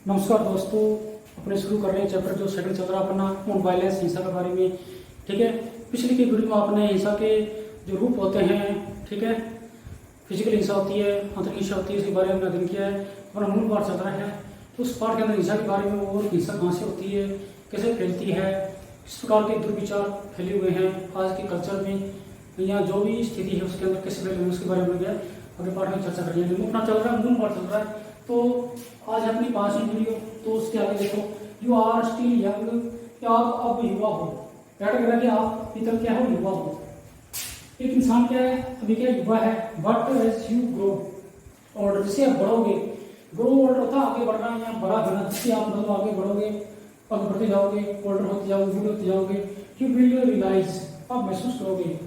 नमस्कार दोस्तों, अपने शुरू कर रहे हैं चैप्टर जो सेकंड चल रहा अपना नॉन वायलेंस, हिंसा के बारे में। ठीक है, पिछली की वीडियो में आपने हिंसा के जो रूप होते हैं, ठीक है, फिजिकल हिंसा होती है, आंतरिक हिंसा होती है, इसके बारे में अध्ययन किया है। अपना मूल पाठ चल रहा है, तो उस पाठ के अंदर हिंसा के बारे में और हिंसा कहाँ से होती है, कैसे फैलती है, किस प्रकार के दुर्विचार फैले हुए हैं आज के कल्चर में, या जो भी स्थिति है उसके अंदर कैसे फैले हुए उसके बारे में आगे पाठ में चर्चा करिए। अपना चल रहा है, मूल पाठ चल रहा है। तो आज अपनी 5वीं वीडियो, तो उसके आगे देखो, यू आर स्टिल यंग, क्या आप अब युवा हो। कि आप इधर क्या हो, युवा हो। एक इंसान क्या है, अभी क्या युवा है, बट एज यू ग्रो और जैसे आप बढ़ोगे, ग्रो ओल्डर होता आगे बढ़ना या बड़ा होना, जिससे आप मतलब आगे बढ़ोगे, आगे बढ़ते जाओगे, ओल्डर होते जाओगे, बूढ़े होते जाओगे, यू विल रियलाइज, आप महसूस करोगे।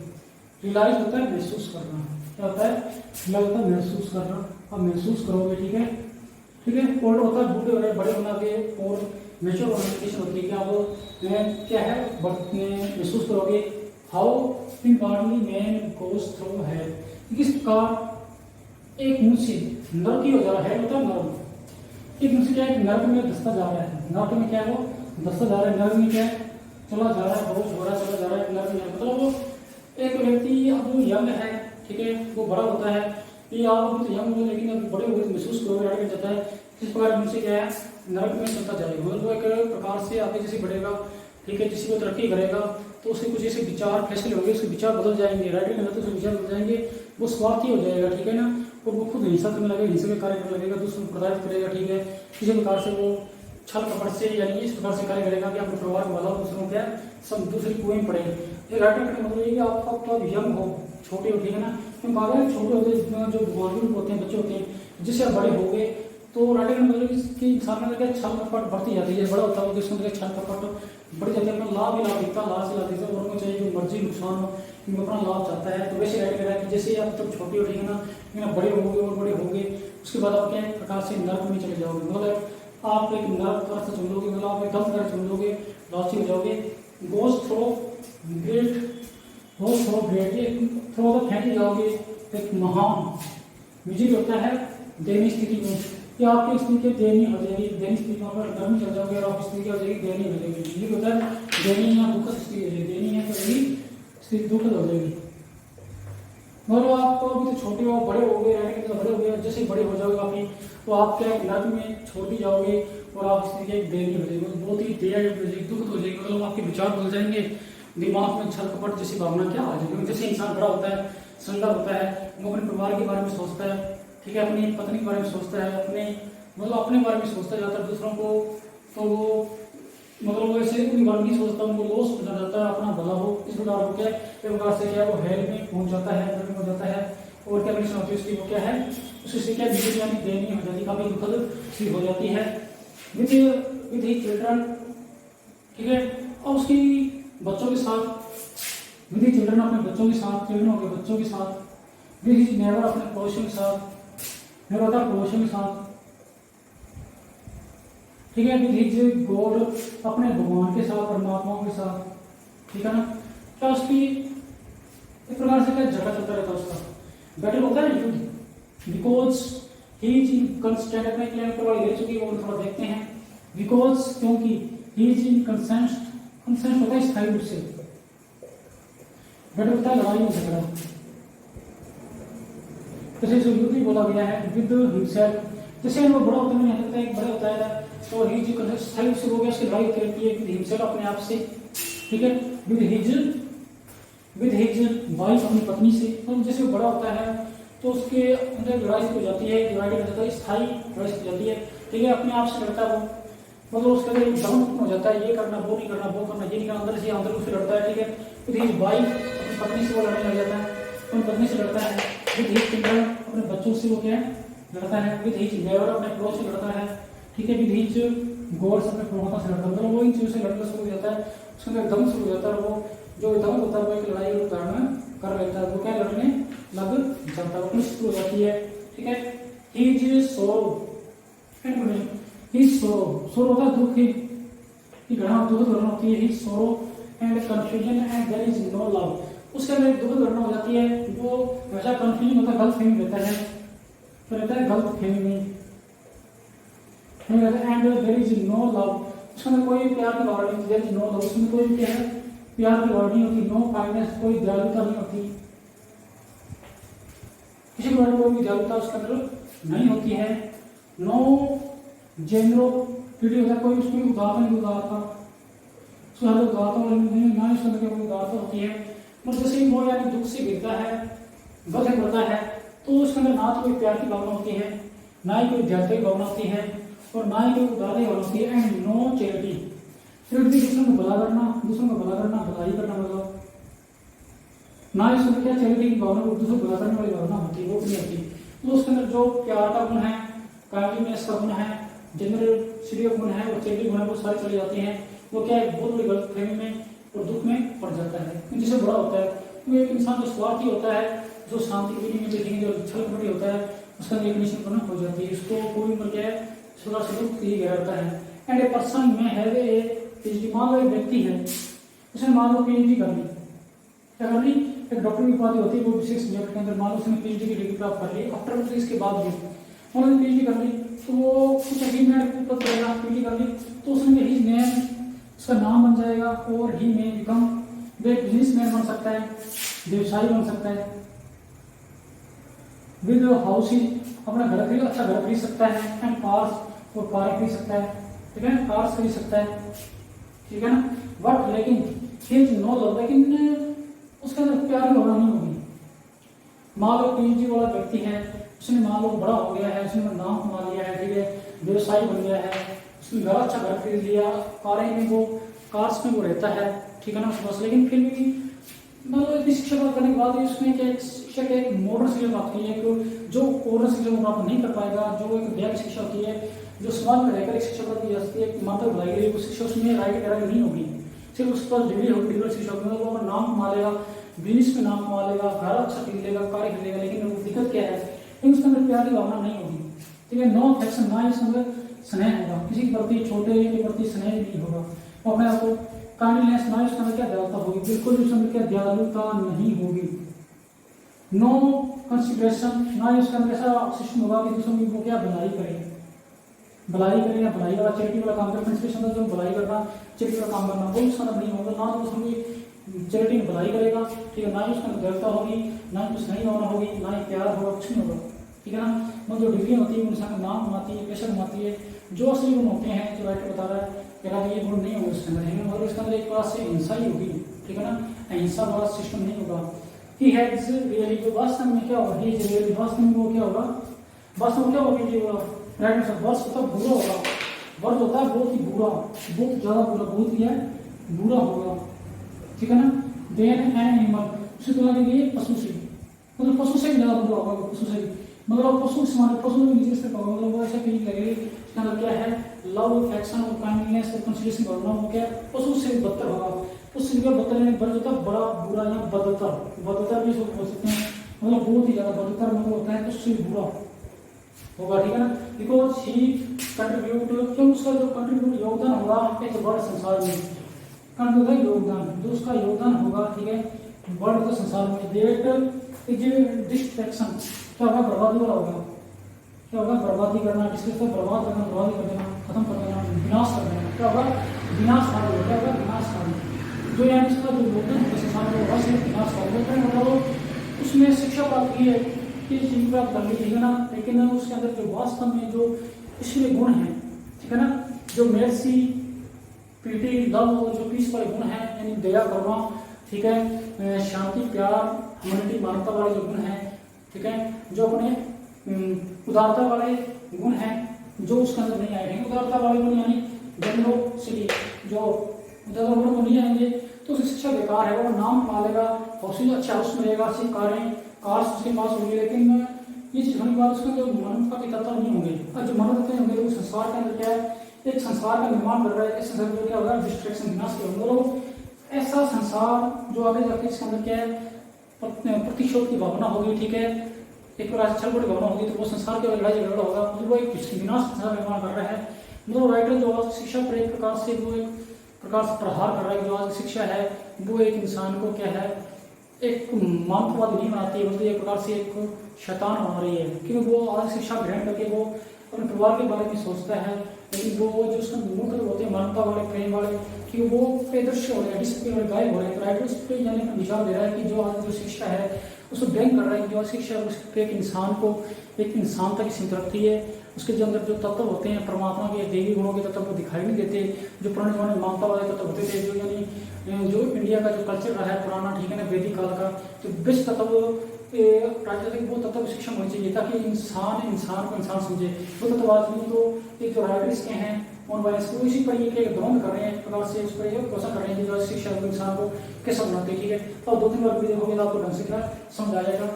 रियलाइज होता है महसूस करना, क्या होता है, रियलाइज होता है महसूस करना, आप महसूस करोगे। ठीक है, ठीक है। ओल्ड होता है बूढ़े हो रहे, बड़े होना के, और मेच्योर कम्युनिकेशन होती है कि आप क्या है महसूस करोगे। How in body man goes through है, किस प्रकार एक मनुष्य नर्क हो जा रहा है, होता है नर्क। एक मनुष्य क्या है, नर्क में धसता जा रहा है, नर्क में क्या है वो धसता जा रहा है, नर्क में क्या है चला जा रहा है, बोझ हो रहा चला जा रहा है, नर्क में मतलब एक व्यक्ति अब यंग है, ठीक है, वो बड़ा होता है, ये आप तो यंग हो लेकिन अभी बड़े हुए महसूस करोगे जाता है। इस प्रकार मनुष्य क्या है, नरक में चलता जाएगा, मतलब वो एक प्रकार से आगे जैसे बढ़ेगा, ठीक है, जिसकी वो तरक्की करेगा तो उसके कुछ ऐसे विचार फैसले होंगे, उसके विचार बदल जाएंगे, राइटिंग में तो उसके विचार बदल जाएंगे, वो स्वार्थी हो जाएगा, ठीक है ना, और वो खुद हिंसा करने लगेगा, हिंसा के कार्य करने लगेगा, दूसरों को प्रताड़ित करेगा, ठीक है, किसी प्रकार से वो छल कपट से यानी इस प्रकार से कार्य करेगा कि अपने परिवार को भला दूसरों क्या सब दूसरी कुएं पड़े। एक राइटिंग का मतलब ये कि आप तो यंग हो, छोटे हो, ठीक है ना, क्योंकि अगर छोटे होते जो भगवान होते हैं, बच्चे होते हैं, जिससे आप बड़े हो गए तो राइटिंग का मतलब कि इंसान में क्या छल कपट बढ़ती जाती है, बड़ा होता है जिसके अंदर छल कपट बढ़ जाती है, अपना लाभ ही लाभ दिखता, लाभ से लाभ दिखता है, और उनको चाहिए जो मर्जी नुकसान हो कि अपना लाभ चाहता है। तो वैसे राइटिंग करा कि जैसे आप तब छोटे हो, ठीक है ना, लेकिन बड़े होंगे और बड़े होंगे, उसके बाद आप क्या प्रकार से नर्क में चले जाओगे, मतलब आप एक नर्क का रास्ता चुन लोगे, मतलब आप एक गलत रास्ता चुन लोगे, लालची हो जाओगे। Goes throw great, goes throw great, throw तो फेंक जाओगे एक महान विजय होता है दयनीय स्थिति में, कि आपकी स्थिति दयनीय हो जाएगी, दयनीय स्थिति में आप गर्मी चल जाओगे और आपकी स्थिति क्या हो जाएगी, दयनीय हो जाएगी। विजय होता है दयनीय या दुखद स्थिति हो जाएगी, दयनीय है तो यही स्थिति दुखद हो जाएगी। मतलब आप अभी तो छोटे हो, बड़े हो गए, रहने के तो बड़े हो गए, जैसे बड़े हो जाओगे काफी तो आप क्या नर्क में छोड़ दी जाओगे और आप स्थिति एक दयनीय हो जाएगी, बहुत ही दया हो जाएगी, दुखद हो जाएगी, मतलब आपके विचार बदल जाएंगे, दिमाग में छल कपट जैसी भावना क्या आ जाएगी। जैसे इंसान बड़ा होता है, संडा होता है, वो अपने परिवार के बारे में सोचता है, ठीक है, अपनी पत्नी के बारे में सोचता है, अपने मतलब अपने बारे में सोचता जाता है, दूसरों को तो वो मतलब वो ऐसे उनके बारे में नहीं सोचता, उनको लॉस पहुंचा जाता है, अपना भला हो, इस प्रकार को क्या एक प्रकार से क्या वो हेल में पहुंच जाता है, नरक में हो जाता है, और क्या कंडीशन होती है उसकी, वो क्या है उससे क्या विजय यानी दयनीय हो जाती है, काफी दुखद सी हो जाती है। विद विद ही चिल्ड्रन, ठीक है, और उसकी बच्चों के साथ, विद ही चिल्ड्रन अपने बच्चों के साथ, चिल्ड्रन हो गए बच्चों के साथ, विद हिज नेबर अपने पड़ोसियों के साथ, नेबर होता है पड़ोसियों के साथ, ठीक है, विद हिज गॉड अपने भगवान के साथ, परमात्माओं के साथ, ठीक है ना। क्या उसकी एक प्रकार से क्या झगड़ा चलता रहता है, उसका बैटल होता है युद्ध, because he is in constant, अपने क्लाइमेट पर ले चुकी है, वो थोड़ा देखते हैं, बिकॉज क्योंकि ही इज इन कंसेंट, कंसेंट होता है स्थायी रूप से, बैटल होता है लड़ाई झगड़ा, जैसे जो युद्ध ही बोला गया है विद हिमसेल्फ, जैसे वो बड़ा होता है, एक बड़ा होता है तो ही जो कंसेंट स्थायी रूप से हो गया, उसकी लड़ाई करती है विद हिमसेल्फ अपने आप से, ठीक है, विद हिज वाइफ अपनी पत्नी से, तो जैसे वो बड़ा होता है तो उसके अंदर लड़ाई हो जाती है, डिवाइड हो जाता है, स्थायी लड़ाई हो जाती है, ठीक है, अपने आप से लड़ता है वो, मतलब उसके अंदर एक डाउन हो जाता है, ये करना वो नहीं करना, वो करना ये नहीं करना, अंदर से अंदर उससे लड़ता है, ठीक है, विद हिज वाइफ अपनी पत्नी से वो लड़ने लग जाता है, अपनी पत्नी से लड़ता है, विद हिज चिल्ड्रन अपने बच्चों से वो क्या है लड़ता है, विद हिज नेबर अपने पड़ोस से लड़ता है, ठीक है, विद हिज गॉड अपने प्रभुता से लड़ता है, मतलब वो इन चीजों से लड़ना शुरू हो जाता है, उसके अंदर दम शुरू हो जाता है, वो जो दम होता है वो एक लड़ाई रूप धारण कर लेता है, वो क्या लड़ने लग जाता है, अपनी शुरू हो जाती है, ठीक है। He is sorrow and he सोरो, सोरो होता है दुख, ही घृणा दुखद घटना होती है, ही sorrow and confusion and there is no love, उसके अंदर दुखद घटना हो जाती है, वो हमेशा कंफ्यूजन होता है, गलत फहमी रहता है, तो रहता है गलत फहमी में, and there is no love, उसमें कोई प्यार की भावना नहीं, देयर इज नो लव, उसमें कोई क्या है प्यार की भावना नहीं होती, नो काइंडनेस, कोई दयालुता नहीं होती, किसी के बारे में कोई भी दयालुता उसके अंदर नहीं होती है, नो जेनरोसिटी होता है, कोई उसमें उदारता नहीं, उदारता उसमें हर उदारता नहीं, ना ही उसके अंदर कोई उदारता होती है। मतलब जैसे वो यानी दुख से गिरता है, वध करता है, तो उसके अंदर ना तो कोई प्यार की भावना होती है, ना ही कोई दयालुता की भावना होती है, और ना ही कोई उदारता की भावना होती है, एंड नो चैरिटी, फिर भी दूसरों को भला करना, दूसरों को भला करना, भलाई करना, मतलब ना ही उसमें क्या चैरिटी की भावना, दूसरों को भला करने वाली भावना होती है, वो नहीं होती। तो उसके अंदर जो प्यार का गुण है, काइंडनेस का गुण है, जनरसिटी का गुण है और चैरिटी गुण है, वो सारे चले जाते हैं। वो क्या है बहुत बड़ी गलतफहमी में और दुख में पड़ जाता है, जिससे बड़ा होता है। तो एक इंसान जो स्वार्थी होता है, जो शांति के लिए देखेंगे, जो छल होता है, उसका एक निश्चित बना हो जाती है, उसको कोई मतलब क्या है सदा से दुख ही रहता है। एंड ए पर्सन में हैव ए पीएचडी, मान लो एक व्यक्ति है, उसने मान लो पीएचडी कर ली, क्या कर ली, एक डॉक्टर की उपाधि होती है वो विशेष सब्जेक्ट के अंदर, मान लो उसने पीएचडी की डिग्री प्राप्त कर ली, आफ्टर इसके बाद भी उन्होंने पीएचडी कर ली, तो वो कुछ अचीवमेंट ऊपर करेगा, पीएचडी कर ली तो उसमें ही नेम, उसका नाम बन जाएगा, और ही में बिकम, वे बिजनेसमैन बन सकता है, व्यवसायी बन सकता है, विद हाउस ही अपना घर खरीद, अच्छा घर खरीद सकता है, एंड कार्स, और कार खरीद सकता है, ठीक है, कार्स खरीद सकता है, ठीक है ना। बट लेकिन ही इज नो लव, लेकिन उसके अंदर प्यार की भावना नहीं होगी। मान लो पीएचडी वाला व्यक्ति है, उसने मान लो बड़ा हो गया है, उसने नाम कमा लिया है, ठीक है, व्यवसायी बन गया है, उसने घर अच्छा घर खरीद लिया, कारें में वो कार्स में वो रहता है, ठीक है ना उसके पास, लेकिन फिर भी मतलब इतनी शिक्षा प्राप्त करने के बाद भी उसमें क्या शिक्षा के एक मॉडर्न शिक्षा प्राप्त की है, जो ओरल शिक्षा को प्राप्त नहीं कर पाएगा, जो एक व्यापक शिक्षा होती है, जो समाज में रहकर एक शिक्षा प्राप्त की जा सकती है, मात्र बढ़ाई गई वो शिक्षा, उसमें राइट वगैरह नहीं होगी, सिर्फ उस पर डिग्री होगी, डिग्री शिक्षा होगी, वो अपना नाम कमा लेगा, बिजनेस में नाम कमा लेगा, घर अच्छा खरीद लेगा, कार खरीद लेगा, लेकिन वो दिक्कत क्या है, लेकिन उसके अंदर प्यार की भावना नहीं होगी, ठीक है, नो अफेक्शन, ना ही उसके अंदर स्नेह होगा, किसी के प्रति, छोटे के प्रति स्नेह नहीं होगा, वो अपने आपको काइंडनेस, ना उसके अंदर क्या दयालुता होगी, बिल्कुल भी उसके अंदर क्या दयालुता नहीं होगी, नो कंसिडरेशन, ना ही उसके अंदर ऐसा सिस्टम होगा कि दूसरों की वो क्या भलाई करे, भलाई करे या भलाई वाला चैरिटी वाला काम करे, कंसिडरेशन जो भलाई करना, चैरिटी का काम करना, वो उसका नहीं होगा, ना तो उसमें चैरिटी में भलाई करेगा, ठीक है, ना ही उसके अंदर दयालुता होगी, ना ही कुछ नहीं होना होगी, ना ही प्यार होगा, कुछ नहीं होगा, ठीक है ना। मतलब जो डिग्री होती है इंसान का नाम कमाती है, पैसा कमाती है, जो असली गुण होते हैं, जो राइटर बता रहा है, कह ये गुण नहीं होगा उसके अंदर है, मगर इसके अंदर एक बार से हिंसा ही होगी, ठीक है ना, अहिंसा वाला सिस्टम नहीं होगा। ही हैज रियली, जो वास्तव में क्या होगा, ही इज रियली, वास्तव में वो क्या होगा, वास्तव में क्या होगा, ये राइटर से वर्ष होता बुरा होगा, वर्ष होता है बहुत ही बुरा, बहुत ज़्यादा बुरा, बहुत ही है बुरा होगा, ठीक है ना। देन एन एनिमल, उसी तुलना के लिए पशु से, मतलब पशु से भी ज़्यादा बुरा होगा, पशु से भी, मतलब पशु से माने पशु में नीचे से होगा, मतलब वो ऐसा फीलिंग लगेगी, इसके अंदर क्या है लव, अफेक्शन और काइंडनेस और कंसिडरेशन भावना, वो क्या पशु से बदतर होगा, उससे भी बदतर नहीं, बड़ होता बड़ा बुरा या बदतर, बदतर भी बोल सकते हैं, मतलब बहुत ही ज़्यादा बदतर मतलब होता है, उससे बुरा होगा, ठीक है ना। बिकॉज ही कंट्रीब्यूट, क्यों उसका जो कंट्रीब्यूट योगदान होगा एक बड़े संसार में, कंट्रीब्यूट योगदान, जो उसका योगदान होगा, ठीक है, बड़े संसार में, देट इज डिस्ट्रैक्शन, क्या होगा बर्बादी वाला होगा, क्या होगा बर्बादी करना, जिसके बर्बाद करना, बर्बादी कर देना, खत्म कर देना, विनाश कर देना, क्या होगा विनाशकारी, क्या होगा विनाशकारी, जो यानी इसका जो योगदान है संसार में होगा सिर्फ विनाशकारी, मतलब उसमें शिक्षा प्राप्त की है, चीज प्राप्त कर ली, ठीक है ना, लेकिन उसके अंदर जो वास्तव में जो ईश्वरीय गुण है, ठीक है ना, जो मेर्सी, पीटी, लव, जो पीस वाले गुण है, यानी दया करना, ठीक है, शांति, प्यार, ह्यूमैनिटी, मानवता वाले जो गुण है, ठीक है, जो अपने उदारता वाले गुण हैं, जो उसके अंदर नहीं आएंगे, उदारता वाले गुण यानी जनरसिटी, जो उदारता गुण नहीं आएंगे तो उसकी शिक्षा बेकार है, वो नाम कमा लेगा, हौसला अच्छा हाउस में रहेगा, अच्छी कार्स उसके पास होंगे, लेकिन ये चीज होने के बाद उसका जो मानवता के तत्व नहीं होंगे, और जो मानव तत्व होंगे, वो संसार के अंदर क्या है, एक संसार का निर्माण कर रहा है, इस संसार में क्या होगा डिस्ट्रैक्शन, विनाश के होंगे, लोग ऐसा संसार जो आगे जाके इसके अंदर क्या है प्रतिशोध की भावना होगी, ठीक है, एक प्रकार से छल की भावना होगी, तो वो संसार के लड़ाई झगड़ा होगा, मतलब वो एक विनाश संसार निर्माण कर रहा है। मतलब राइटर जो आज शिक्षा पर एक प्रकार से वो एक प्रकार से प्रहार कर रहा है, जो आज शिक्षा है वो एक इंसान को क्या है एक मानववादी नहीं बनाती है, मतलब एक प्रकार से एक शैतान बना रही है, क्योंकि वो आज शिक्षा ग्रहण करके वो अपने परिवार के बारे में सोचता है, लेकिन वो जो उसमें मूल तत्व होते हैं मानवता वाले, प्रेम वाले, कि वो बेदर्श हो रहे हैं, डिसिप्लिन वाले गायब हो रहे हैं। तो राइटर उस पर जाने का विचार दे रहा है कि जो आज जो शिक्षा है उसको व्यंग कर रहा है कि जो शिक्षा है उसको एक इंसान को एक इंसान तक सीमित रखती है। उसके जो अंदर जो तत्व होते हैं परमात्मा के देवी गुणों के तत्व को दिखाई नहीं देते। जो पुराने जमाने में मानवता वाले तत्व होते थे, जो यानी जो इंडिया का जो कल्चर रहा है पुराना, ठीक है ना, वैदिक काल का, तो बेस्ट तत्व राजनीतिक वो तत्व शिक्षण होनी चाहिए ताकि इंसान इंसान को इंसान समझे। वो तत्व आज नहीं तो एक जो राइटर्स के हैं ऑन वायलेंस को इसी पर ये द्वंद कर रहे हैं, एक प्रकार से उस पर क्वेश्चन कर रहे हैं कि जो शिक्षा इंसान को कैसा बनाते हैं। ठीक है, तो 2-3 बार वीडियो होगी तो आपको ढंग से क्या समझ आ जाएगा।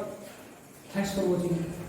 Thanks for watching.